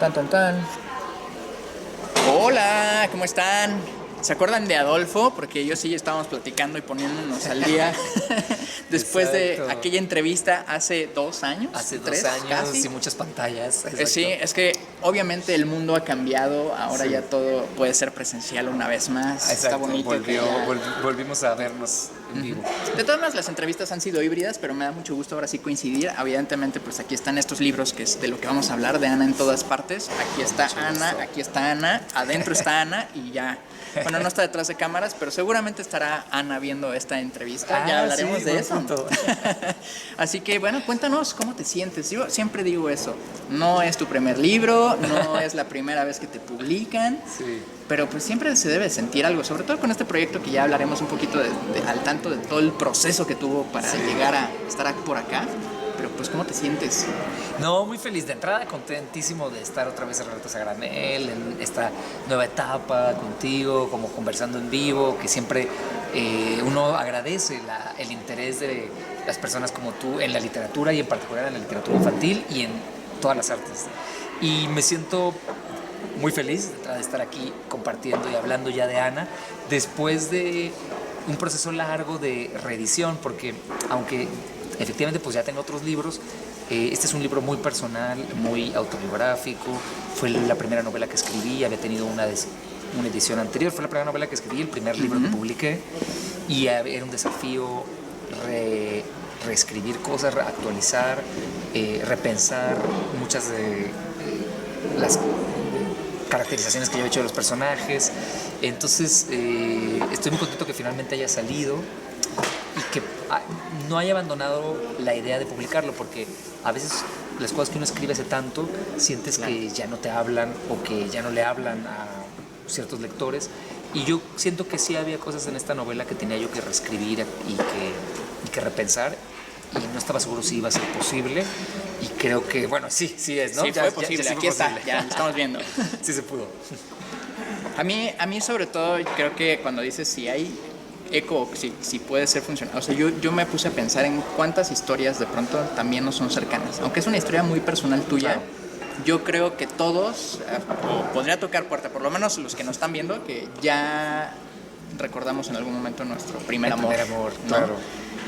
Tan, tan, tan. Hola, ¿cómo están? ¿Se acuerdan de Adolfo? Porque yo sí estábamos platicando y poniéndonos al día después de aquella entrevista hace 2 años. Hace tres, 2 años casi. y muchas pantallas. Sí, es que obviamente el mundo ha cambiado, ahora Sí. ya todo puede ser presencial una vez más. Exacto. Está bonito que ya... Volvimos a vernos en vivo. De todas maneras, las entrevistas han sido híbridas, pero me da mucho gusto ahora sí coincidir. Evidentemente, pues aquí están estos libros que es de lo que vamos a hablar, de Ana en todas partes. Aquí está Ana, aquí está Ana, adentro está Ana y ya. Bueno, no está detrás de cámaras, pero seguramente estará Ana viendo esta entrevista. Ya hablaremos sí, de buen eso. punto. Así que, bueno, cuéntanos cómo te sientes. Yo siempre digo eso. No es tu primer libro, no es la primera vez que te publican. Sí. Pero pues siempre se debe sentir algo, sobre todo con este proyecto que ya hablaremos un poquito al tanto de todo el proceso que tuvo para llegar a estar por acá. Pero pues, ¿cómo te sientes? No, muy feliz de entrada, contentísimo de estar otra vez en Relatos a Granel, en esta nueva etapa contigo, como conversando en vivo, que siempre uno agradece el interés de las personas como tú en la literatura y en particular en la literatura infantil y en todas las artes. Y me siento muy feliz de estar aquí compartiendo y hablando ya de Ana después de un proceso largo de reedición, porque aunque efectivamente pues ya tengo otros libros, este es un libro muy personal, muy autobiográfico. Fue la primera novela que escribí, había tenido una edición anterior, fue la primera novela que escribí, el primer libro que publiqué, y era un desafío reescribir cosas, actualizar, repensar muchas de las caracterizaciones que yo he hecho de los personajes. Entonces estoy muy contento que finalmente haya salido y que no haya abandonado la idea de publicarlo, porque a veces las cosas que uno escribe hace tanto sientes que ya no te hablan o que ya no le hablan a ciertos lectores, y yo siento que sí había cosas en esta novela que tenía yo que reescribir y que repensar, y no estaba seguro si iba a ser posible, y creo que, bueno, sí es, ¿no? Sí, fue posible, aquí está, ya lo estamos viendo. Sí se pudo. A mí sobre todo creo que cuando dices si hay eco, si puede ser funcional, o sea, yo me puse a pensar en cuántas historias de pronto también no son cercanas, aunque es una historia muy personal tuya. Claro. Yo creo que todos, o podría tocar puerta, por lo menos los que nos están viendo, que ya recordamos en algún momento nuestro primer amor. Primer amor, ¿no? claro.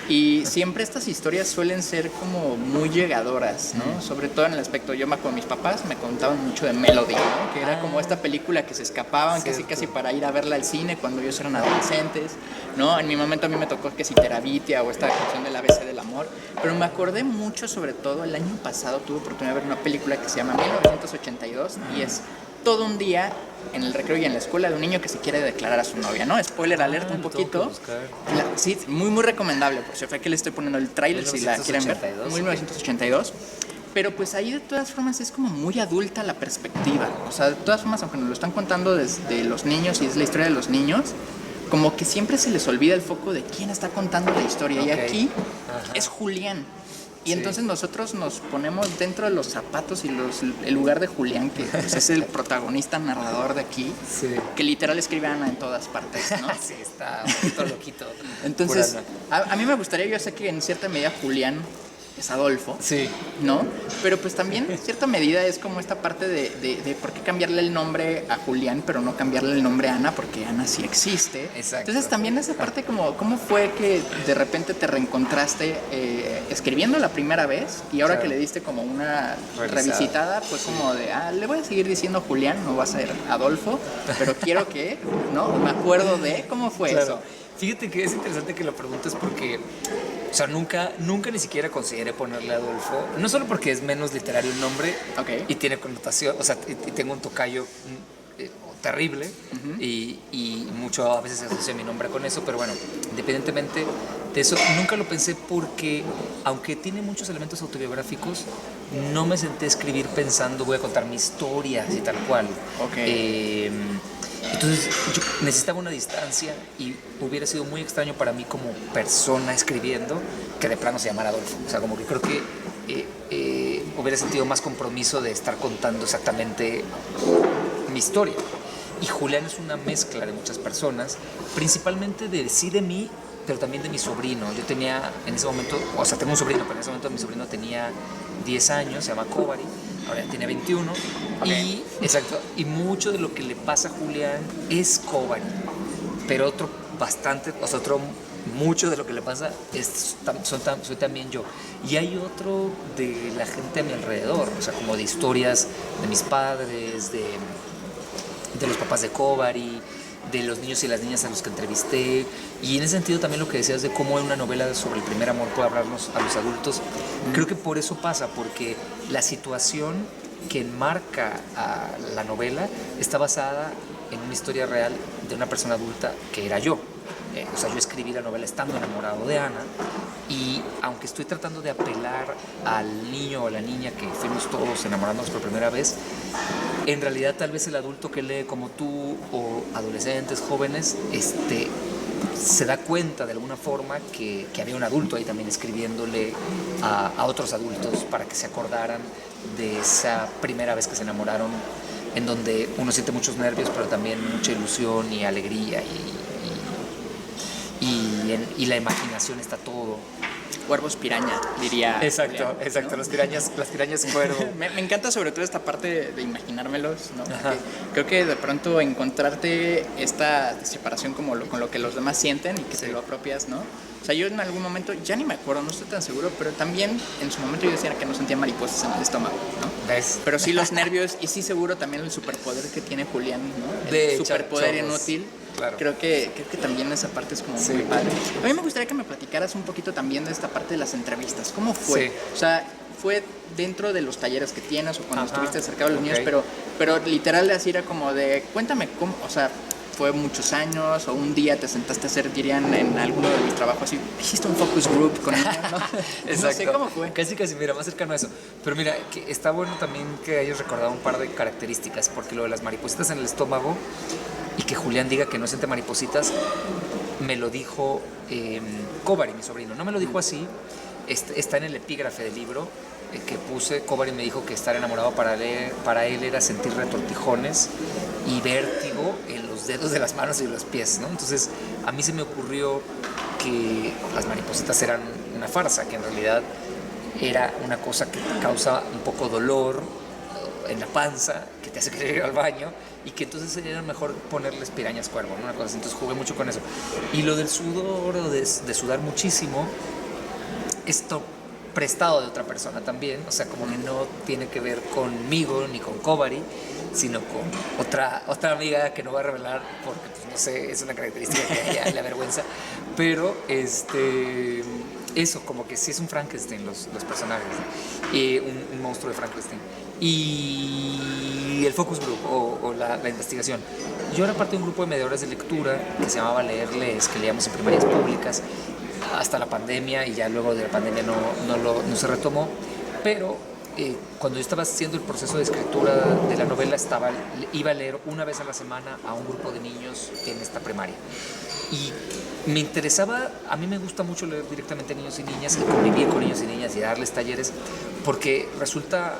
Y siempre estas historias suelen ser como muy llegadoras, ¿no? Sobre todo en el aspecto, yo me acuerdo, mis papás me contaban mucho de Melody, ¿no? Que era como esta película que se escapaban casi para ir a verla al cine cuando ellos eran adolescentes, ¿no? En mi momento a mí me tocó que si Terabitia o esta canción del ABC del amor, pero me acordé mucho, sobre todo el año pasado tuve oportunidad de ver una película que se llama 1982 y es todo un día en el recreo y en la escuela de un niño que se quiere declarar a su novia, ¿no? Spoiler alert un poquito. Sí, muy recomendable, por si fue que le estoy poniendo el tráiler si la quieren ver. 1982. Pero pues ahí de todas formas es como muy adulta la perspectiva. O sea, de todas formas, aunque nos lo están contando desde los niños y es la historia de los niños, como que siempre se les olvida el foco de quién está contando la historia. Y aquí es Julián. Y entonces nosotros nos ponemos dentro de los zapatos y el lugar de Julián, que pues, es el protagonista narrador de aquí, que literal escribe Ana en todas partes, ¿no? Sí, está un poquito loquito. Entonces, a mí me gustaría, yo sé que en cierta medida Julián es Adolfo, ¿no? Pero pues también en cierta medida es como esta parte de por qué cambiarle el nombre a Julián, pero no cambiarle el nombre a Ana, porque Ana sí existe. Exacto. Entonces también esa parte como, ¿cómo fue que de repente te reencontraste escribiendo la primera vez y ahora que le diste como una revisitada, pues como de, le voy a seguir diciendo Julián, no va a ser Adolfo, pero quiero que, ¿no? Me acuerdo de, ¿cómo fue eso? Fíjate que es interesante que lo preguntes porque, o sea, nunca ni siquiera consideré ponerle Adolfo, no solo porque es menos literario el nombre y tiene connotación, o sea, y tengo un tocayo terrible y mucho a veces se asocia mi nombre con eso, pero bueno, independientemente de eso, nunca lo pensé porque, aunque tiene muchos elementos autobiográficos, no me senté a escribir pensando voy a contar mi historia así tal cual. Entonces yo necesitaba una distancia y hubiera sido muy extraño para mí como persona escribiendo que de plano se llamara Adolfo. O sea, como que creo que hubiera sentido más compromiso de estar contando exactamente mi historia. Y Julián es una mezcla de muchas personas, principalmente de mí, pero también de mi sobrino. Yo tenía en ese momento, o sea, tengo un sobrino, pero en ese momento mi sobrino tenía 10 años, se llama Kobari. ahora ya tiene 21. Okay. Exacto, y mucho de lo que le pasa a Julián es Kobari, pero mucho de lo que le pasa soy también yo. Y hay otro de la gente a mi alrededor, o sea, como de historias de mis padres, de los papás de Kobari, de los niños y las niñas a los que entrevisté. Y en ese sentido también lo que decías de cómo una novela sobre el primer amor puede hablarnos a los adultos, creo que por eso pasa, porque la situación que enmarca a la novela está basada en una historia real de una persona adulta que era yo. O sea, yo escribí la novela estando enamorado de Ana, y aunque estoy tratando de apelar al niño o a la niña que fuimos todos enamorándonos por primera vez, en realidad tal vez el adulto que lee como tú o adolescentes, jóvenes, se da cuenta de alguna forma que había un adulto ahí también escribiéndole a otros adultos para que se acordaran de esa primera vez que se enamoraron, en donde uno siente muchos nervios, pero también mucha ilusión y alegría y la imaginación está todo. Cuervos piraña, diría. Exacto, Julián, exacto, ¿no? las pirañas cuervo. Me encanta sobre todo esta parte de imaginármelos, ¿no? Creo que de pronto encontrarte esta separación como con lo que los demás sienten y que te lo apropias, ¿no? O sea, yo en algún momento, ya ni me acuerdo, no estoy tan seguro, pero también en su momento yo decía que no sentía mariposas en el estómago, ¿no? ¿Ves? Pero sí los nervios y sí seguro también el superpoder que tiene Julián, ¿no? De El superpoder chavos. inútil. Claro. Creo que también esa parte es como muy padre. A mí me gustaría que me platicaras un poquito también de esta parte de las entrevistas. ¿Cómo fue? Sí. O sea, ¿fue dentro de los talleres que tienes o cuando estuviste cerca de los niños? Ok. Pero literal así era como de, cuéntame cómo, o sea, fue muchos años o un día te sentaste a hacer, dirían en alguno de mis trabajos, y hiciste un focus group con niños, ¿no? Exacto. No sé cómo fue. Casi, mira, más cercano a eso. Pero mira, que está bueno también que hayas recordado un par de características, porque lo de las maripositas en el estómago y que Julián diga que no siente maripositas, me lo dijo Kobari, mi sobrino. No me lo dijo así, está en el epígrafe del libro que puse. Kobari me dijo que estar enamorado para él era sentir retortijones y vértigo en los dedos de las manos y de los pies, ¿no? Entonces a mí se me ocurrió que las maripositas eran una farsa, que en realidad era una cosa que te causa un poco dolor en la panza, que te hace querer ir al baño, y que entonces era mejor ponerles pirañas cuervo, ¿no? Una cosa así. Entonces jugué mucho con eso. Y lo del sudor, o de sudar muchísimo, esto prestado de otra persona también, o sea, como que no tiene que ver conmigo ni con Kobari, sino con otra amiga que no voy a revelar porque, pues, no sé, es una característica que a ella le avergüenza, pero eso, como que sí es un Frankenstein los personajes, un monstruo de Frankenstein. Y el focus group o la investigación. Yo era parte de un grupo de mediadores de lectura que se llamaba Leerles, que leíamos en primarias públicas hasta la pandemia, y ya luego de la pandemia no se retomó, pero cuando yo estaba haciendo el proceso de escritura de la novela iba a leer una vez a la semana a un grupo de niños en esta primaria, y me interesaba, a mí me gusta mucho leer directamente a niños y niñas y convivir con niños y niñas y darles talleres, porque resulta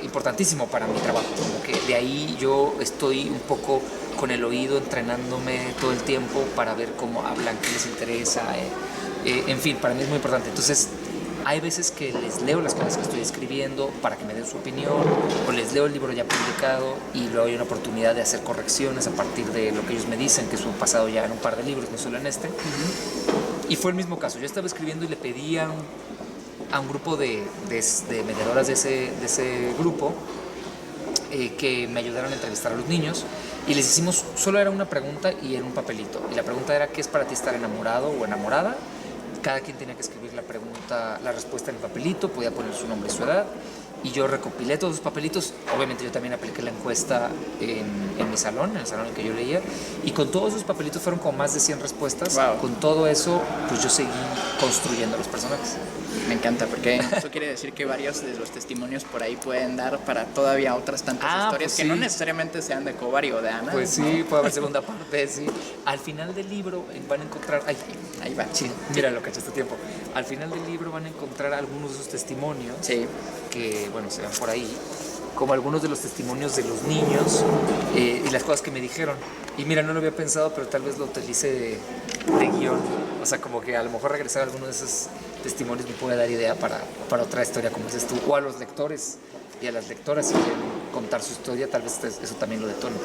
importantísimo para mi trabajo, como que de ahí yo estoy un poco con el oído entrenándome todo el tiempo para ver cómo hablan, qué les interesa, en fin, para mí es muy importante. Entonces hay veces que les leo las cosas que estoy escribiendo para que me den su opinión, o les leo el libro ya publicado y luego hay una oportunidad de hacer correcciones a partir de lo que ellos me dicen, que es un pasado ya en un par de libros, no solo en este. Y fue el mismo caso, yo estaba escribiendo y le pedí a un grupo de mediadoras de ese grupo que me ayudaran a entrevistar a los niños, y les hicimos, solo era una pregunta y era un papelito, y la pregunta era: ¿qué es para ti estar enamorado o enamorada? Cada quien tenía que escribir la respuesta en el papelito, podía poner su nombre y su edad, y yo recopilé todos los papelitos. Obviamente yo también apliqué la encuesta en mi salón, en el salón en el que yo leía, y con todos esos papelitos fueron como más de 100 respuestas. Wow. Con todo eso, pues yo seguí construyendo los personajes. Me encanta, porque eso quiere decir que varios de los testimonios por ahí pueden dar para todavía otras tantas historias, pues que sí. no necesariamente sean de Kobari o de Ana. Pues sí, puede haber segunda parte, sí. Al final del libro van a encontrar... Ahí va. Sí, mira lo que echaste tiempo. Al final del libro van a encontrar algunos de esos testimonios, Sí. que, bueno, se ven por ahí, como algunos de los testimonios de los niños y las cosas que me dijeron. Y mira, no lo había pensado, pero tal vez lo utilice de guión. O sea, como que a lo mejor regresar a alguno de esos testimonios me puede dar idea para otra historia, como dices tú, o a los lectores y a las lectoras si quieren contar su historia, tal vez eso también lo detone.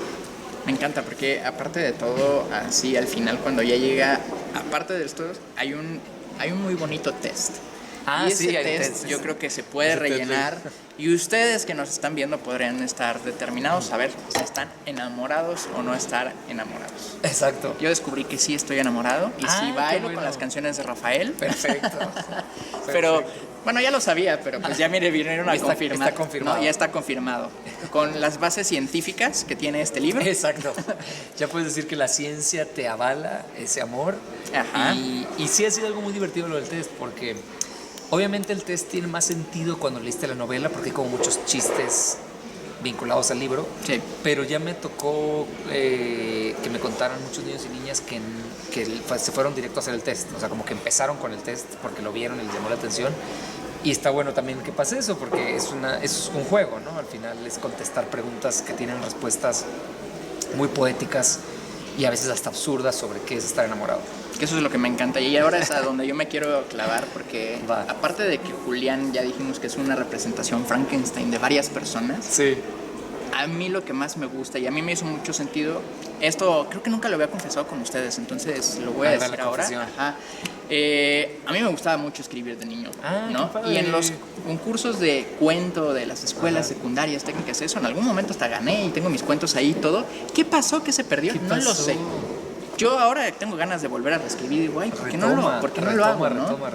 Me encanta porque aparte de todo, así al final cuando ya llega, aparte de esto, hay un muy bonito test. Ah, y ese sí, hay test tests. yo creo que se puede Ese test, rellenar sí. y ustedes que nos están viendo podrían estar determinados a ver si están enamorados o no estar enamorados. Exacto. Yo descubrí que sí estoy enamorado y sí qué bailo bueno. con las canciones de Rafael. Perfecto. Pero bueno, ya lo sabía, pero pues ya mire, vinieron a confirmar. Está confirmado. No, ya está confirmado. Con las bases científicas que tiene este libro. Exacto. Ya puedes decir que la ciencia te avala ese amor. Ajá. Y sí ha sido algo muy divertido lo del test, porque obviamente el test tiene más sentido cuando leíste la novela, porque hay como muchos chistes vinculados al libro. Sí. Pero ya me tocó que me contaran muchos niños y niñas que se fueron directo a hacer el test. O sea, como que empezaron con el test porque lo vieron y les llamó la atención. Y está bueno también que pase eso, porque es un juego, ¿no? Al final es contestar preguntas que tienen respuestas muy poéticas y a veces hasta absurdas sobre qué es estar enamorado. Que eso es lo que me encanta. Y ahora es a donde yo me quiero clavar, porque Va. aparte de que Julián ya dijimos que es una representación Frankenstein de varias personas, Sí. a mí lo que más me gusta y a mí me hizo mucho sentido, esto creo que nunca lo había confesado con ustedes, entonces lo voy a Ahí va decir la ahora. confesión. Ajá. A mí me gustaba mucho escribir de niño, ¿no? qué padre. Y en los concursos de cuento de las escuelas secundarias, técnicas, eso, en algún momento hasta gané y tengo mis cuentos ahí y todo. ¿Qué pasó? ¿Qué se perdió? ¿Qué No lo pasó? sé. Yo ahora tengo ganas de volver a reescribir y digo, ay, ¿por qué no lo hago, no? Retoma.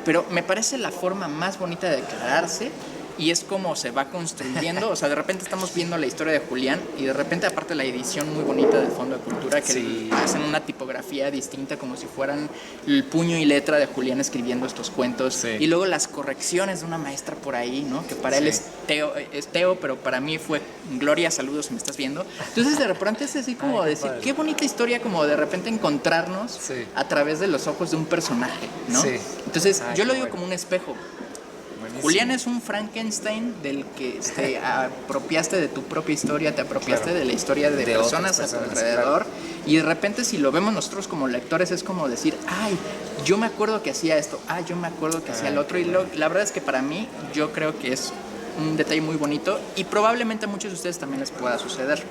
Pero me parece la forma más bonita de declararse y es como se va construyendo. O sea, de repente estamos viendo la historia de Julián y de repente, aparte, la edición muy bonita del Fondo de Cultura, que Sí. hacen una tipografía distinta, como si fueran el puño y letra de Julián escribiendo estos cuentos. Sí. Y luego las correcciones de una maestra por ahí, ¿no? Que para él Sí. es Teo, pero para mí fue Gloria, saludos si me estás viendo. Entonces, de repente es así como Ay, qué decir, padre. qué bonita historia, como de repente encontrarnos Sí. a través de los ojos de un personaje, ¿no? Sí. Entonces, Ay, yo qué lo digo bueno. como un espejo. Buenísimo. Julián es un Frankenstein del que te apropiaste de tu propia historia, te apropiaste Claro. de la historia de De otras personas a tu personas, alrededor. Y de repente, si lo vemos nosotros como lectores, es como decir, ay, yo me acuerdo que hacía esto, yo me acuerdo que hacía Ay, lo otro. qué Y la verdad es que para mí, yo creo que es un detalle muy bonito y probablemente a muchos de ustedes también les pueda suceder.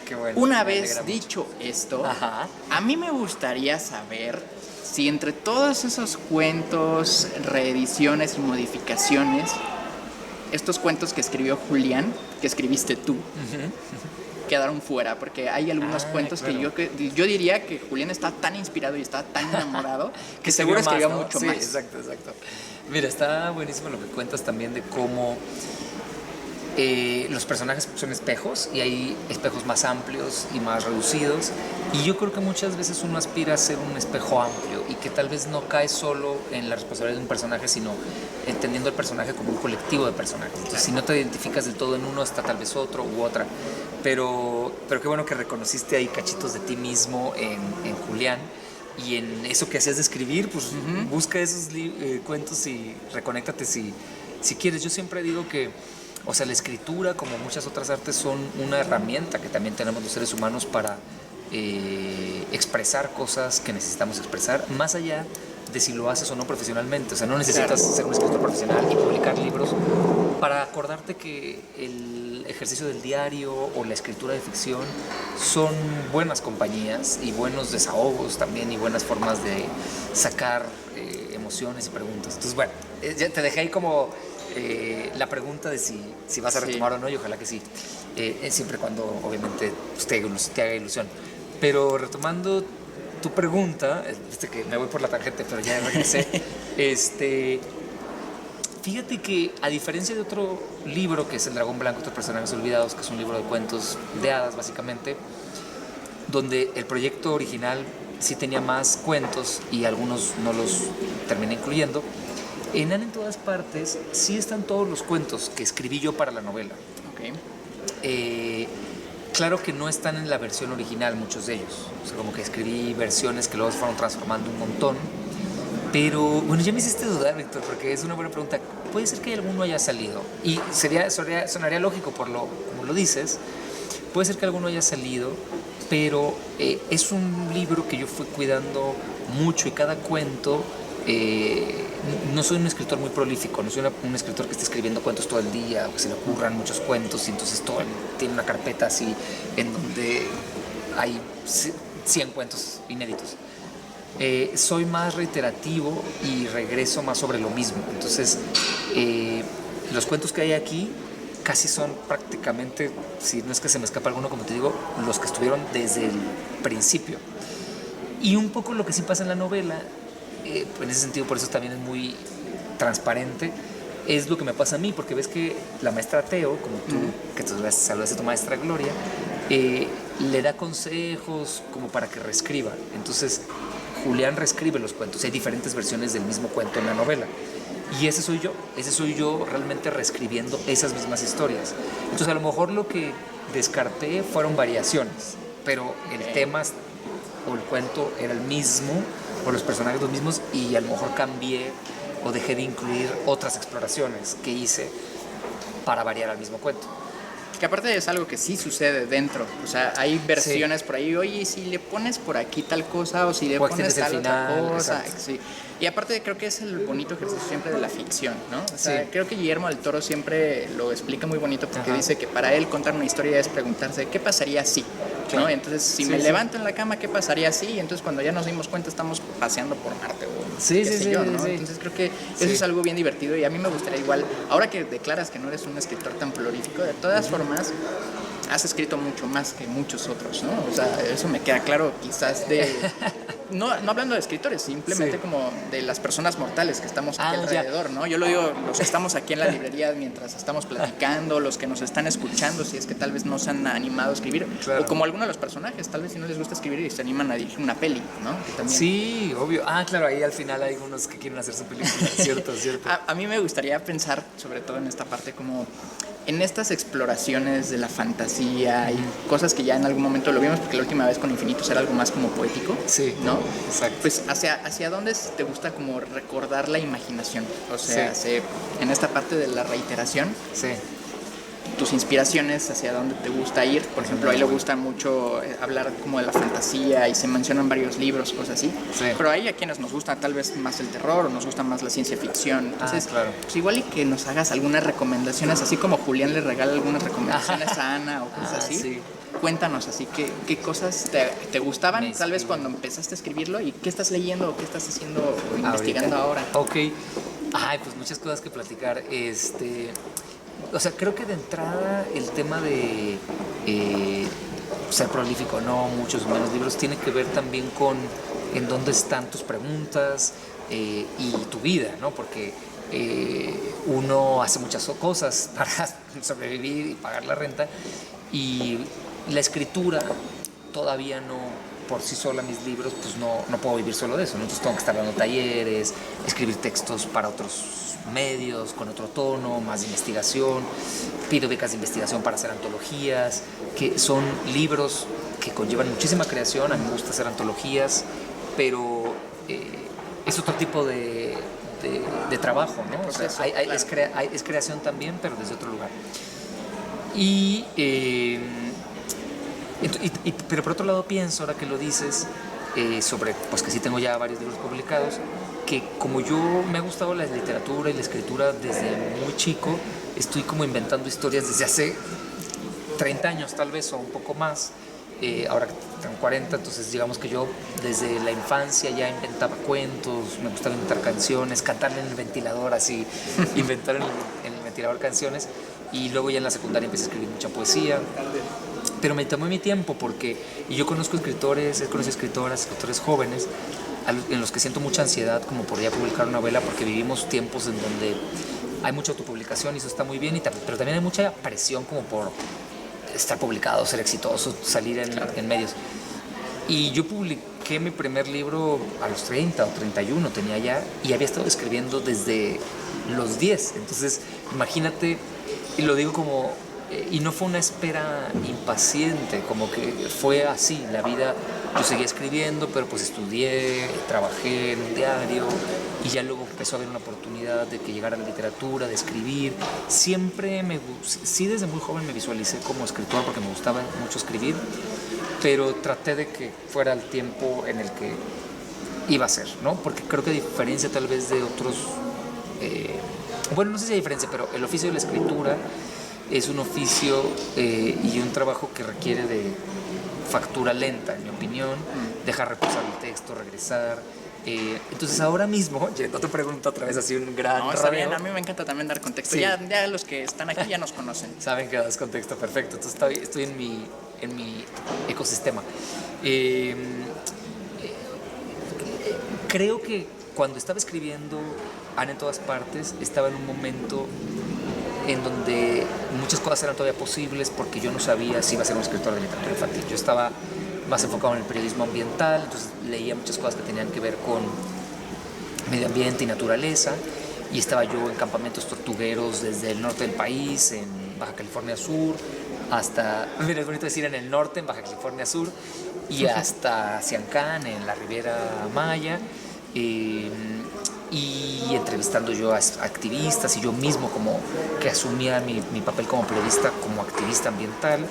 Qué bueno. Una Me vez alegra mucho. dicho esto, Ajá. a mí me gustaría saber si entre todos esos cuentos, reediciones y modificaciones, estos cuentos que escribió Julián, que escribiste tú, quedaron fuera, porque hay algunos cuentos claro. que yo diría que Julián está tan inspirado y está tan enamorado que seguro escribió escribió más, ¿no? mucho Sí, más. Exacto. Mira, está buenísimo lo que cuentas también de cómo los personajes son espejos y hay espejos más amplios y más reducidos. Y yo creo que muchas veces uno aspira a ser un espejo amplio y que tal vez no cae solo en la responsabilidad de un personaje, sino entendiendo el personaje como un colectivo de personajes. Entonces, si no te identificas del todo en uno, está tal vez otro u otra. Pero qué bueno que reconociste ahí cachitos de ti mismo en Julián. Y en eso que hacías de escribir, pues busca esos cuentos y reconéctate si quieres. Yo siempre digo que, o sea, la escritura, como muchas otras artes, son una herramienta que también tenemos los seres humanos para expresar cosas que necesitamos expresar, más allá de si lo haces o no profesionalmente. O sea, no necesitas ser un escritor profesional y publicar libros para acordarte que el ejercicio del diario o la escritura de ficción son buenas compañías y buenos desahogos también y buenas formas de sacar emociones y preguntas. Entonces, bueno, ya te dejé ahí como la pregunta de si vas a retomar o no, y ojalá que sí, siempre cuando obviamente te haga ilusión. Pero retomando tu pregunta, que me voy por la tangente, pero ya regresé. Fíjate que, a diferencia de otro libro, que es El Dragón Blanco, otros personajes olvidados, que es un libro de cuentos de hadas, básicamente, donde el proyecto original sí tenía más cuentos y algunos no los terminé incluyendo, en Ana en todas partes sí están todos los cuentos que escribí yo para la novela. Ok. Claro que no están en la versión original muchos de ellos. O sea, como que escribí versiones que luego se fueron transformando un montón. Pero, bueno, ya me hiciste dudar, Víctor, porque es una buena pregunta. Puede ser que alguno haya salido. Y sonaría lógico como lo dices. Puede ser que alguno haya salido, pero es un libro que yo fui cuidando mucho y cada cuento no soy un escritor muy prolífico, no soy un escritor que esté escribiendo cuentos todo el día o que se le ocurran muchos cuentos y entonces tiene una carpeta así en donde hay 100 cuentos inéditos. Soy más reiterativo y regreso más sobre lo mismo. Entonces, los cuentos que hay aquí casi son prácticamente, si no es que se me escapa alguno, como te digo, los que estuvieron desde el principio. Y un poco lo que sí pasa en la novela, en ese sentido por eso también es muy transparente, es lo que me pasa a mí, porque ves que la maestra Teo, como tú, que tú saludas a tu maestra Gloria, le da consejos como para que reescriba. Entonces, Julián reescribe los cuentos. Hay diferentes versiones del mismo cuento en la novela. Y ese soy yo realmente reescribiendo esas mismas historias. Entonces, a lo mejor lo que descarté fueron variaciones, pero el tema o el cuento era el mismo, o los personajes los mismos, y a lo mejor cambié o dejé de incluir otras exploraciones que hice para variar al mismo cuento. Que aparte es algo que sí sucede dentro, o sea, hay versiones por ahí, oye, si le pones por aquí tal cosa o si le pones tal otra cosa, sí. Y aparte creo que es el bonito ejercicio siempre de la ficción, ¿no? O sea, creo que Guillermo del Toro siempre lo explica muy bonito porque dice que para él contar una historia es preguntarse qué pasaría si, ¿no? Entonces, si me levanto en la cama, ¿qué pasaría si? Y entonces cuando ya nos dimos cuenta estamos paseando por Marte o qué sé yo, ¿no? Entonces creo que eso es algo bien divertido y a mí me gustaría igual, ahora que declaras que no eres un escritor tan prolífico, de todas formas has escrito mucho más que muchos otros, ¿no? O sea, eso me queda claro quizás de... No hablando de escritores, simplemente como de las personas mortales que estamos aquí alrededor, ¿no? Yo lo digo, los que estamos aquí en la librería mientras estamos platicando, los que nos están escuchando, si es que tal vez no se han animado a escribir, o como algunos de los personajes, tal vez si no les gusta escribir y se animan a dirigir una peli, ¿no? Que también... Sí, obvio. Claro, ahí al final hay unos que quieren hacer su película, cierto. A mí me gustaría pensar, sobre todo en esta parte, como en estas exploraciones de la fantasía y cosas que ya en algún momento lo vimos, porque la última vez con Infinitos era algo más como poético, ¿no? Exacto. Pues hacia dónde te gusta como recordar la imaginación, o sea, en esta parte de la reiteración, tus inspiraciones, hacia dónde te gusta ir. Por ejemplo, a él le gusta mucho hablar como de la fantasía y se mencionan varios libros, cosas así, pero hay a quienes nos gusta tal vez más el terror o nos gusta más la ciencia ficción. Entonces, pues igual y que nos hagas algunas recomendaciones, así como Julián le regala algunas recomendaciones a Ana o cosas así. Cuéntanos así, ¿qué cosas te gustaban tal vez cuando empezaste a escribirlo y qué estás leyendo o qué estás haciendo o investigando ahora? Ok. Pues muchas cosas que platicar. O sea, creo que de entrada el tema de ser prolífico, no muchos o menos libros, tiene que ver también con en dónde están tus preguntas y tu vida, ¿no? Porque uno hace muchas cosas para sobrevivir y pagar la renta y la escritura todavía no, por sí sola mis libros, pues no puedo vivir solo de eso, ¿no? Entonces tengo que estar dando talleres, escribir textos para otros medios, con otro tono, más de investigación, pido becas de investigación para hacer antologías, que son libros que conllevan muchísima creación. A mí me gusta hacer antologías, pero es otro tipo de trabajo, ¿no? O sea, es creación también, pero desde otro lugar. Pero por otro lado pienso, ahora que lo dices, sobre pues que sí tengo ya varios libros publicados, que como yo me ha gustado la literatura y la escritura desde muy chico, estoy como inventando historias desde hace 30 años tal vez o un poco más. Ahora que tengo 40, entonces digamos que yo desde la infancia ya inventaba cuentos, me gustaba inventar canciones, cantar en el ventilador, así, inventar en el ventilador canciones, y luego ya en la secundaria empecé a escribir mucha poesía. Pero me tomé mi tiempo porque yo conozco escritores, he conocido escritores jóvenes en los que siento mucha ansiedad como por ya publicar una novela, porque vivimos tiempos en donde hay mucha autopublicación y eso está muy bien, pero también hay mucha presión como por estar publicado, ser exitoso, salir en medios. Y yo publiqué mi primer libro a los 30 o 31 tenía ya, y había estado escribiendo desde los 10. Entonces, imagínate, y lo digo como... Y no fue una espera impaciente, como que fue así, la vida, yo seguía escribiendo, pero pues estudié, trabajé en un diario y ya luego empezó a haber una oportunidad de que llegara la literatura, de escribir. Siempre sí desde muy joven me visualicé como escritor porque me gustaba mucho escribir, pero traté de que fuera el tiempo en el que iba a ser, ¿no? Porque creo que a diferencia tal vez de otros, bueno, no sé si hay diferencia, pero el oficio de la escritura es un oficio y un trabajo que requiere de factura lenta, en mi opinión, dejar reposar el texto, regresar. Entonces ahora mismo, no te pregunto otra vez así un gran No, está bien, rodeo. a mí me encanta también dar contexto. Sí. Ya los que están aquí ya nos conocen. Saben que das contexto perfecto. Entonces estoy en mi ecosistema. Creo que cuando estaba escribiendo Ana en todas partes, estaba en un momento en donde muchas cosas eran todavía posibles porque yo no sabía si iba a ser un escritor de literatura infantil. Yo estaba más enfocado en el periodismo ambiental, entonces leía muchas cosas que tenían que ver con medio ambiente y naturaleza, y estaba yo en campamentos tortugueros desde el norte del país, en Baja California Sur, hasta, mira, es bonito decir en el norte, en Baja California Sur, y hasta Siancán, en la Riviera Maya, y entrevistando yo a activistas, y yo mismo como que asumía mi papel como periodista, como activista ambiental.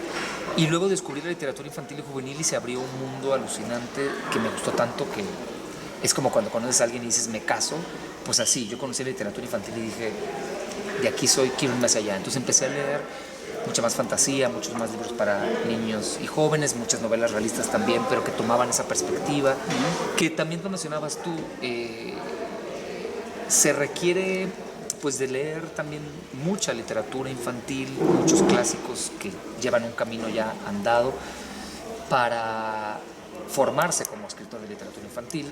Y luego descubrí la literatura infantil y juvenil y se abrió un mundo alucinante que me gustó tanto, que es como cuando conoces a alguien y dices me caso. Pues así, yo conocí la literatura infantil y dije, de aquí soy, quiero ir más allá. Entonces empecé a leer mucha más fantasía, muchos más libros para niños y jóvenes, muchas novelas realistas también, pero que tomaban esa perspectiva, que también lo mencionabas tú. Se requiere pues de leer también mucha literatura infantil, muchos clásicos que llevan un camino ya andado para formarse como escritor de literatura infantil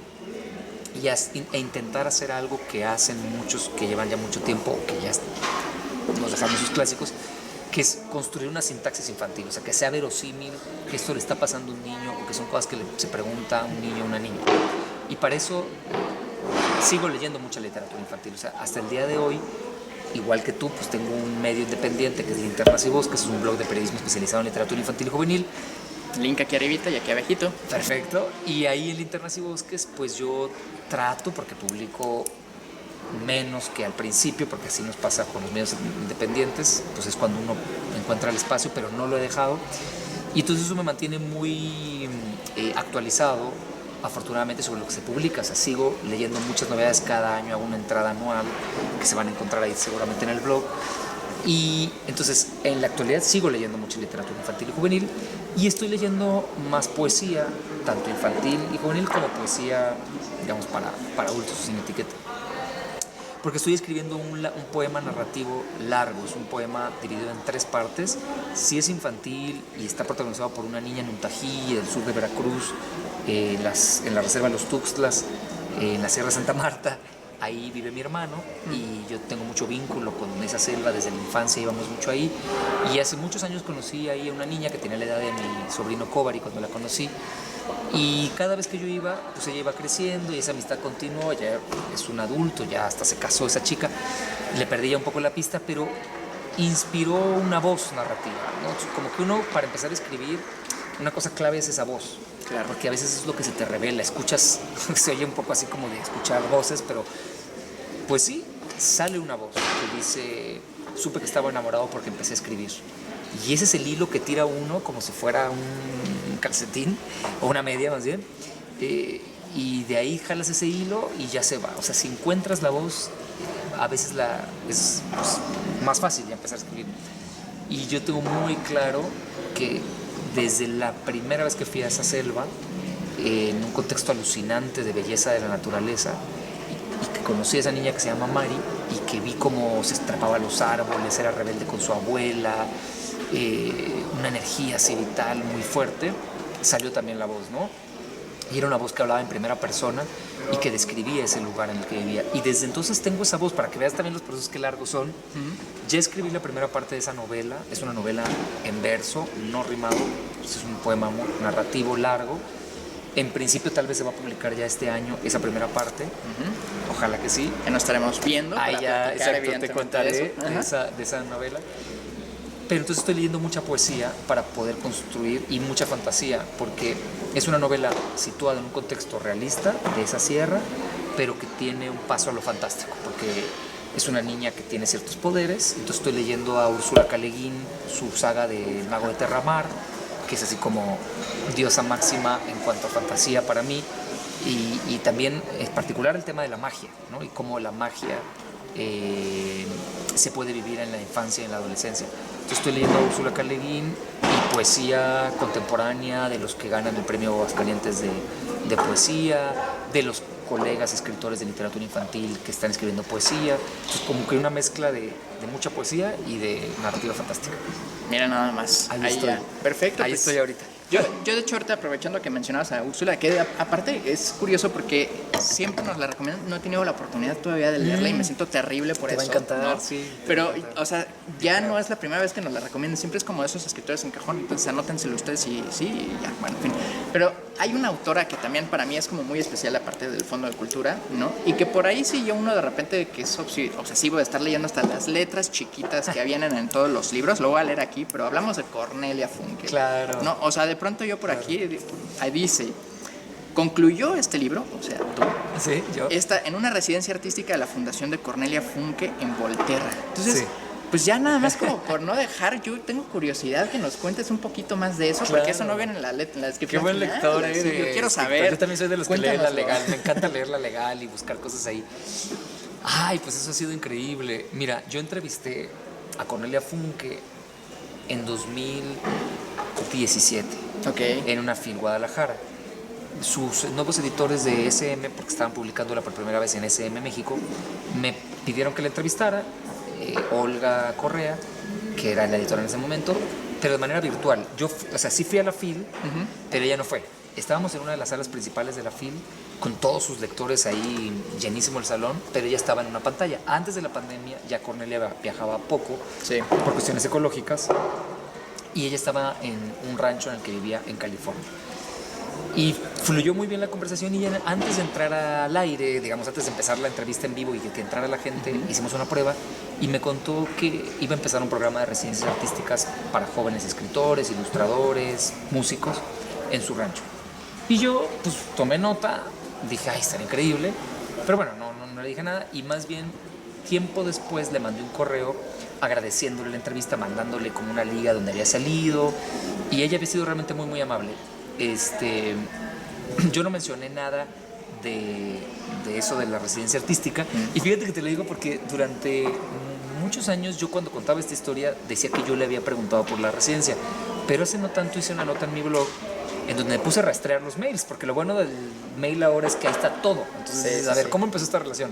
e intentar hacer algo que hacen muchos que llevan ya mucho tiempo, que ya nos dejaron sus clásicos, que es construir una sintaxis infantil, o sea, que sea verosímil que esto le está pasando a un niño o que son cosas que se pregunta a un niño o una niña. Y para eso sigo leyendo mucha literatura infantil, o sea, hasta el día de hoy, igual que tú, pues tengo un medio independiente que es Linternas y Bosques, es un blog de periodismo especializado en literatura infantil y juvenil. Link aquí arribita y aquí abajito. Perfecto. Y ahí en Linternas y Bosques, pues yo trato, porque publico menos que al principio, porque así nos pasa con los medios independientes, pues es cuando uno encuentra el espacio, pero no lo he dejado. Y entonces eso me mantiene muy actualizado, afortunadamente, sobre lo que se publica. O sea, sigo leyendo muchas novedades cada año, hago una entrada anual que se van a encontrar ahí seguramente en el blog. Y entonces en la actualidad sigo leyendo mucha literatura infantil y juvenil, y estoy leyendo más poesía, tanto infantil y juvenil como poesía, digamos, para adultos sin etiqueta. Porque estoy escribiendo un poema narrativo largo, es un poema dividido en 3 partes. Sí es infantil y está protagonizado por una niña en Untají, del sur de Veracruz, en la reserva de los Tuxtlas, en la Sierra Santa Marta. Ahí vive mi hermano y yo tengo mucho vínculo con esa selva, desde la infancia íbamos mucho ahí. Y hace muchos años conocí ahí a una niña que tenía la edad de mi sobrino Kobari cuando la conocí. Y cada vez que yo iba, pues ella iba creciendo y esa amistad continuó. Ya es un adulto, ya hasta se casó esa chica. Le perdí ya un poco la pista, pero inspiró una voz narrativa, ¿no? Como que uno, para empezar a escribir, una cosa clave es esa voz. Claro. Porque a veces es lo que se te revela. Escuchas, se oye un poco así como de escuchar voces, pero pues sí, sale una voz que dice, supe que estaba enamorado porque empecé a escribir. Y ese es el hilo que tira uno como si fuera un calcetín o una media más bien. Y de ahí jalas ese hilo y ya se va. O sea, si encuentras la voz, a veces es pues, más fácil ya empezar a escribir. Y yo tengo muy claro que desde la primera vez que fui a esa selva, en un contexto alucinante de belleza de la naturaleza, y que conocí a esa niña que se llama Mari, y que vi cómo se estrapaba a los árboles, era rebelde con su abuela, una energía así vital muy fuerte, salió también la voz, ¿no? Y era una voz que hablaba en primera persona y que describía ese lugar en el que vivía. Y desde entonces tengo esa voz, para que veas también los procesos que largos son. Ya escribí la primera parte de esa novela, es una novela en verso, no rimado, es un poema narrativo largo. En principio tal vez se va a publicar ya este año esa primera parte, ojalá que sí. Ya nos estaremos viendo. Ahí ya, exacto, te contaré de esa novela. Pero entonces estoy leyendo mucha poesía para poder construir, y mucha fantasía, porque es una novela situada en un contexto realista de esa sierra, pero que tiene un paso a lo fantástico, porque es una niña que tiene ciertos poderes. Entonces estoy leyendo a Úrsula K. Le Guin, su saga de Mago de Terramar, que es así como diosa máxima en cuanto a fantasía para mí. y también en particular el tema de la magia, ¿no? Y cómo la magia se puede vivir en la infancia y en la adolescencia. Entonces estoy leyendo a Úrsula K. Le Guin y poesía contemporánea de los que ganan el premio Aguascalientes de poesía, de los colegas escritores de literatura infantil que están escribiendo poesía. Entonces como que una mezcla de mucha poesía y de narrativa fantástica. Mira nada más. Ahí estoy. Ya. Perfecto. Ahí estoy ahorita. Yo de hecho ahorita aprovechando que mencionabas a Úrsula, que aparte es curioso porque siempre nos la recomiendan, no he tenido la oportunidad todavía de leerla y me siento terrible por eso. Te va a encantar, ¿no? sí. Pero, o sea, ya no es la primera vez que nos la recomiendan, siempre es como de esos escritores en cajón, entonces anótenselo ustedes y sí, y ya, bueno, en fin. Pero hay una autora que también para mí es como muy especial aparte del Fondo de Cultura, ¿no? Y que por ahí sí yo uno de repente que es obsesivo de estar leyendo hasta las letras chiquitas que vienen en todos los libros, lo voy a leer aquí, pero hablamos de Cornelia Funke. Claro. No, o sea, de pronto yo por aquí ahí dice, concluyó este libro, o sea, tú, Sí, yo. está en una residencia artística de la Fundación de Cornelia Funke en Volterra. Entonces, Sí. pues ya nada más como por no dejar, yo tengo curiosidad que nos cuentes un poquito más de eso, Claro. porque eso no viene en la descripción. Qué buen final. lector, Sí, yo quiero saber. Yo también soy de los que leen la Cuéntanoslo. legal. Me encanta leer la legal y buscar cosas ahí. Ay, pues eso ha sido increíble. Mira, yo entrevisté a Cornelia Funke en 2017 Ok. en una FIL Guadalajara. Sus nuevos editores de SM, porque estaban publicándola por primera vez en SM México, me pidieron que la entrevistara. Olga Correa, que era la editora en ese momento, pero de manera virtual. Yo, o sea, sí fui a la FIL, pero ella no fue. Estábamos en una de las salas principales de la FIL, con todos sus lectores ahí, llenísimo el salón, pero ella estaba en una pantalla. Antes de la pandemia, ya Cornelia viajaba poco, Sí. por cuestiones ecológicas, y ella estaba en un rancho en el que vivía en California. Y fluyó muy bien la conversación y ya antes de entrar al aire, digamos, antes de empezar la entrevista en vivo y que entrara la gente, hicimos una prueba y me contó que iba a empezar un programa de residencias artísticas para jóvenes escritores, ilustradores, músicos en su rancho. Y yo, pues, tomé nota, dije, ay, estaría increíble, pero bueno, no le dije nada y más bien tiempo después le mandé un correo agradeciéndole la entrevista, mandándole como una liga donde había salido y ella había sido realmente muy, muy amable. Yo no mencioné nada de eso de la residencia artística y fíjate que te lo digo porque durante muchos años yo cuando contaba esta historia decía que yo le había preguntado por la residencia, pero hace no tanto hice una nota en mi blog en donde me puse a rastrear los mails, porque lo bueno del mail ahora es que ahí está todo. Entonces, Sí, a ver, sí. ¿cómo empezó esta relación?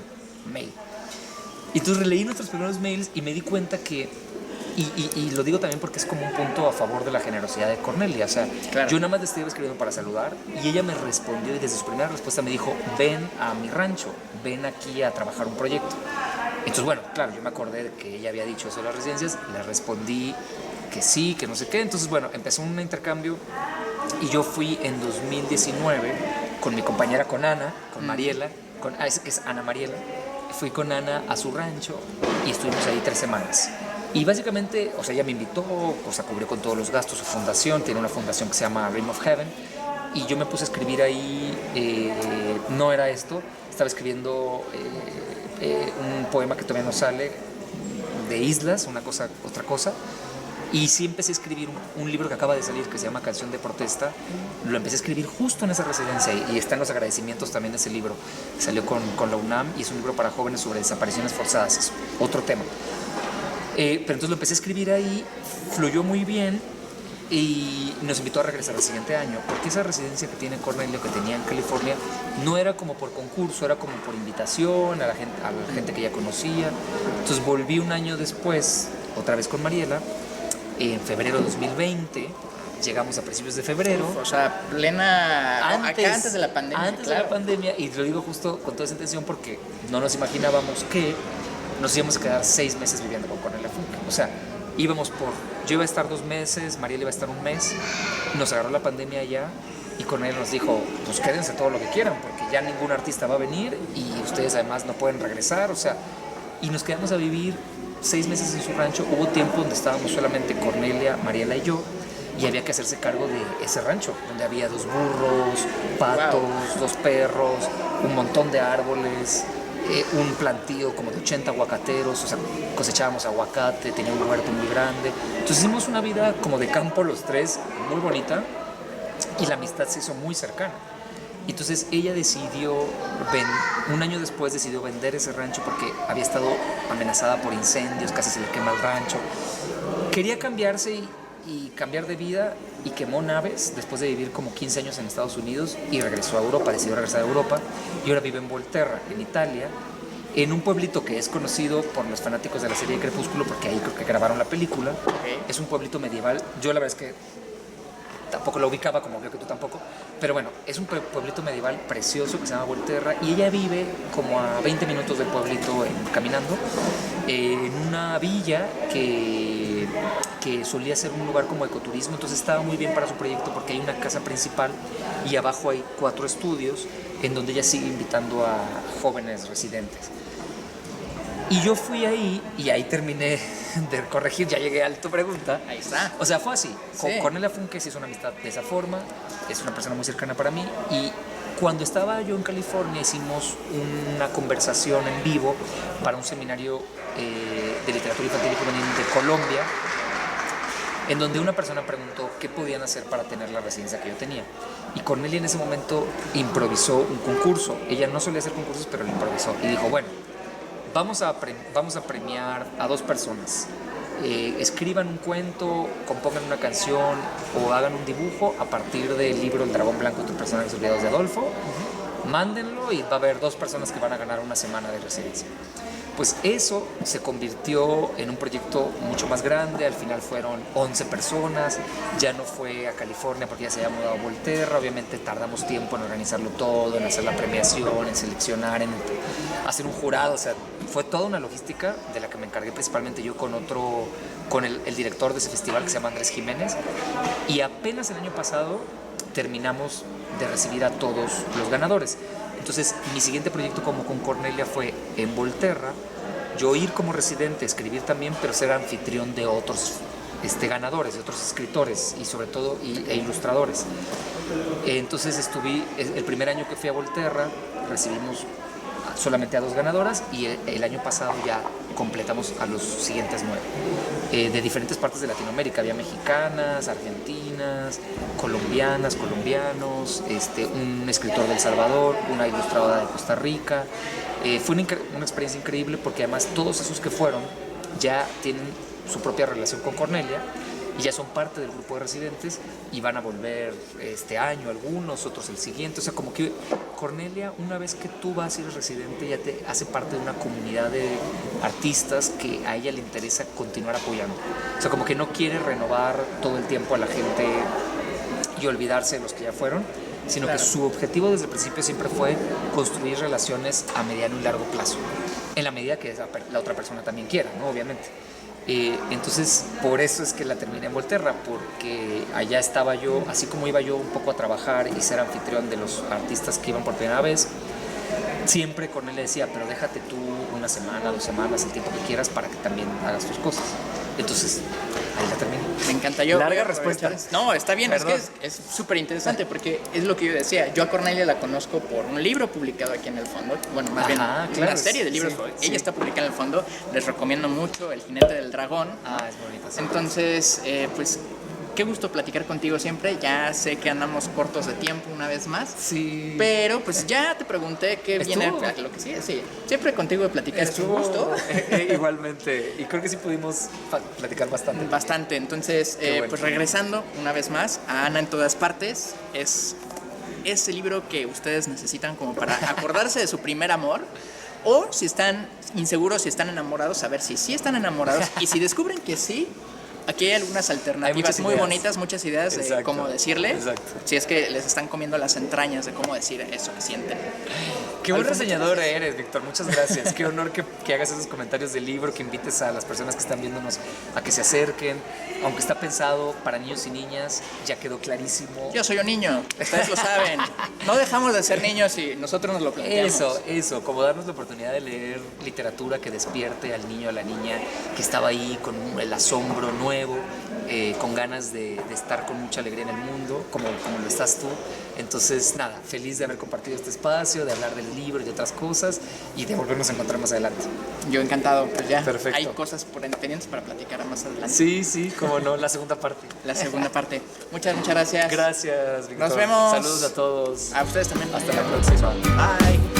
Mail. Y entonces releí nuestros primeros mails y me di cuenta que, y lo digo también porque es como un punto a favor de la generosidad de Cornelia, o sea, Claro. yo nada más le estaba escribiendo para saludar y ella me respondió y desde su primera respuesta me dijo, ven a mi rancho, ven aquí a trabajar un proyecto. Entonces, bueno, claro, yo me acordé de que ella había dicho eso de las residencias, le respondí que sí, que no sé qué, entonces, bueno, empezó un intercambio y yo fui en 2019 con mi compañera, con Ana, con Mariela, es Ana Mariela, fui con Ana a su rancho y estuvimos ahí 3 semanas. Y básicamente, o sea, ella me invitó, o sea, cubrió con todos los gastos su fundación, tiene una fundación que se llama Rim of Heaven, y yo me puse a escribir ahí, no era esto, estaba escribiendo un poema que todavía no sale, de islas, otra cosa, y sí empecé a escribir un libro que acaba de salir que se llama Canción de Protesta. Lo empecé a escribir justo en esa residencia y están los agradecimientos también de ese libro. Salió con la UNAM y es un libro para jóvenes sobre desapariciones forzadas, es otro tema. Pero entonces lo empecé a escribir ahí, fluyó muy bien y nos invitó a regresar el siguiente año, porque esa residencia que tiene Cornelia, que tenía en California, no era como por concurso, era como por invitación a la gente que ya conocía. Entonces volví un año después, otra vez con Mariela, en febrero de 2020, llegamos a principios de febrero. O sea, plena... antes de la pandemia. Antes de la pandemia, y lo digo justo con toda esa intención porque no nos imaginábamos que nos íbamos a quedar 6 meses viviendo con Cornelia Funke. O sea, yo iba a estar 2 meses, Mariela iba a estar 1 mes, nos agarró la pandemia ya y Cornelia nos dijo, pues quédense todo lo que quieran porque ya ningún artista va a venir y ustedes además no pueden regresar, o sea, y nos quedamos a vivir 6 meses en su rancho. Hubo tiempo donde estábamos solamente Cornelia, Mariela y yo, y había que hacerse cargo de ese rancho, donde había 2 burros, patos, 2 perros, un montón de árboles, un plantío como de 80 aguacateros, o sea, cosechábamos aguacate, tenía un huerto muy grande. Entonces hicimos una vida como de campo los 3, muy bonita, y la amistad se hizo muy cercana. Entonces ella decidió, un año después decidió vender ese rancho porque había estado amenazada por incendios, casi se le quema el rancho. Quería cambiarse y cambiar de vida y quemó naves después de vivir como 15 años en Estados Unidos y regresó a Europa, decidió regresar a Europa y ahora vive en Volterra, en Italia, en un pueblito que es conocido por los fanáticos de la serie Crepúsculo porque ahí creo que grabaron la película. Okay. Es un pueblito medieval, yo la verdad es que tampoco lo ubicaba, como veo que tú tampoco, pero bueno, es un pueblito medieval precioso que se llama Volterra y ella vive como a 20 minutos del pueblito caminando en una villa que solía ser un lugar como ecoturismo, entonces estaba muy bien para su proyecto porque hay una casa principal y abajo hay 4 estudios en donde ella sigue invitando a jóvenes residentes. Y yo fui ahí y ahí terminé de corregir, ya llegué a tu pregunta. Ahí está. O sea, fue así. Sí. Con Cornelia Funke se hizo una amistad de esa forma, es una persona muy cercana para mí y cuando estaba yo en California hicimos una conversación en vivo para un seminario de literatura infantil y juvenil de Colombia, en donde una persona preguntó qué podían hacer para tener la residencia que yo tenía. Y Cornelia en ese momento improvisó un concurso. Ella no solía hacer concursos, pero lo improvisó. Y dijo, bueno, vamos a premiar a 2 personas. Escriban un cuento, compongan una canción o hagan un dibujo a partir del libro El Dragón Blanco y tus personajes olvidados de Adolfo. Mándenlo y va a haber 2 personas que van a ganar una semana de residencia. Pues eso se convirtió en un proyecto mucho más grande, al final fueron 11 personas, ya no fue a California porque ya se había mudado a Volterra, obviamente tardamos tiempo en organizarlo todo, en hacer la premiación, en seleccionar, en hacer un jurado, o sea, fue toda una logística de la que me encargué principalmente yo con el director de ese festival que se llama Andrés Jiménez, y apenas el año pasado terminamos de recibir a todos los ganadores. Entonces, mi siguiente proyecto como con Cornelia fue en Volterra, yo ir como residente, escribir también, pero ser anfitrión de otros ganadores, de otros escritores y sobre todo e ilustradores. Entonces estuve, el primer año que fui a Volterra, recibimos solamente a 2 ganadoras y el año pasado ya completamos a los siguientes 9 de diferentes partes de Latinoamérica. Había mexicanas, argentinas, colombianas, colombianos, un escritor de El Salvador, una ilustradora de Costa Rica. Fue una experiencia increíble porque además todos esos que fueron ya tienen su propia relación con Cornelia y ya son parte del grupo de residentes y van a volver este año algunos, otros el siguiente. O sea, como que Cornelia, una vez que tú vas y eres residente, ya te hace parte de una comunidad de artistas que a ella le interesa continuar apoyando. O sea, como que no quiere renovar todo el tiempo a la gente y olvidarse de los que ya fueron, sino Claro. que su objetivo desde el principio siempre fue construir relaciones a mediano y largo plazo, en la medida que la otra persona también quiera, ¿no? Obviamente. Entonces, por eso es que la terminé en Volterra, porque allá estaba yo, así como iba yo un poco a trabajar y ser anfitrión de los artistas que iban por primera vez, siempre con él le decía, pero déjate tú 1 semana, 2 semanas, el tiempo que quieras para que también hagas tus cosas. Entonces, ahí la terminé. Me encanta. Yo Larga voy a respuesta. aprovechar- No, está bien, Perdón. es que es súper interesante porque es lo que yo decía. Yo a Cornelia la conozco por un libro publicado aquí en el fondo. Bueno, más bien Ajá, una claro, serie de libros. sí, Ella sí. está publicada en el fondo. Les recomiendo mucho El Jinete del Dragón. Ah, es bonito. Sí. Entonces, pues qué gusto platicar contigo siempre. Ya sé que andamos cortos de tiempo una vez más. Sí. Pero pues ya te pregunté qué viene Estuvo- a lo que sigue. Sí, siempre contigo de platicar es un Estuvo gusto. igualmente, y creo que sí pudimos platicar bastante. Bastante. Entonces, Qué bueno. pues regresando una vez más a Ana en todas partes, es ese libro que ustedes necesitan como para acordarse de su primer amor, o si están inseguros, si están enamorados, saber si sí están enamorados, y si descubren que sí, aquí hay algunas alternativas muchas muy ideas. bonitas, muchas ideas de Exacto. cómo decirle, Exacto. si es que les están comiendo las entrañas de cómo decir eso que sienten. Qué buen Alfonso, reseñador eres, Víctor. Muchas gracias. Qué honor que hagas esos comentarios del libro, que invites a las personas que están viéndonos a que se acerquen. Aunque está pensado para niños y niñas, ya quedó clarísimo. Yo soy un niño, ustedes lo saben. No dejamos de ser niños y nosotros nos lo planteamos. Eso, como darnos la oportunidad de leer literatura que despierte al niño o a la niña que estaba ahí con el asombro nuevo, con ganas de estar con mucha alegría en el mundo, como lo estás tú. Entonces, nada, feliz de haber compartido este espacio, de hablar del libro y de otras cosas y de volvernos a encontrar más adelante. Yo encantado, pues ya Perfecto. hay cosas pendientes para platicar más adelante. Sí, como no, la segunda parte. la segunda parte. Muchas gracias. Gracias, Víctor. Nos vemos. Saludos a todos. A ustedes también. Hasta la próxima. Bye.